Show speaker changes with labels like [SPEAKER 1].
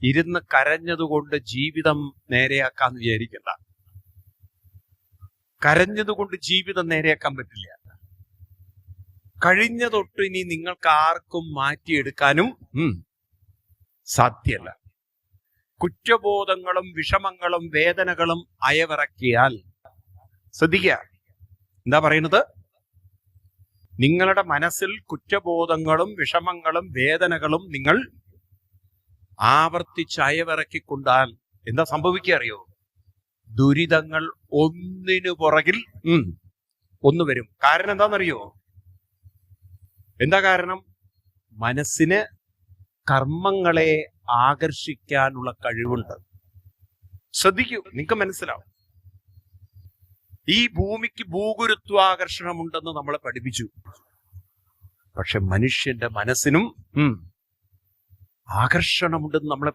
[SPEAKER 1] ഇരുന്ന് കരഞ്ഞതുകൊണ്ട് ജീവിതം നേരെയാക്കാന്ന് വിചാരിക്കണ്ട. കരഞ്ഞതുകൊണ്ട് ജീവിതം നേരെയാക്കാൻ പറ്റില്ല. കഴിഞ്ഞ തൊട്ട് ഇനി നിങ്ങൾക്ക് ആർക്കും മാറ്റിയെടുക്കാനും സാധ്യമല്ല. കുറ്റബോധങ്ങളും വിഷമങ്ങളും വേദനകളും അയവിറക്കിയാൽ, ശ്രദ്ധിക്കുക എന്താ പറയുന്നത്, നിങ്ങളുടെ മനസ്സിൽ കുറ്റബോധങ്ങളും വിഷമങ്ങളും വേദനകളും നിങ്ങൾ ആവർത്തിച്ച് അയവിറക്കിക്കൊണ്ടാൽ എന്താ സംഭവിക്കുക അറിയോ? ദുരിതങ്ങൾ ഒന്നിനു പുറകിൽ ഒന്ന് വരും. കാരണം എന്താണെന്നറിയോ? എന്താ കാരണം? മനസ്സിന് കർമ്മങ്ങളെ ആകർഷിക്കാനുള്ള കഴിവുണ്ട്. ശ്രദ്ധിക്കൂ, നിങ്ങൾക്ക് മനസ്സിലാവും. ഈ ഭൂമിക്ക് ഭൂഗുരുത്വാകർഷണമുണ്ടെന്ന് നമ്മളെ പഠിപ്പിച്ചു. പക്ഷെ മനുഷ്യന്റെ മനസ്സിനും ആകർഷണമുണ്ടെന്ന് നമ്മളെ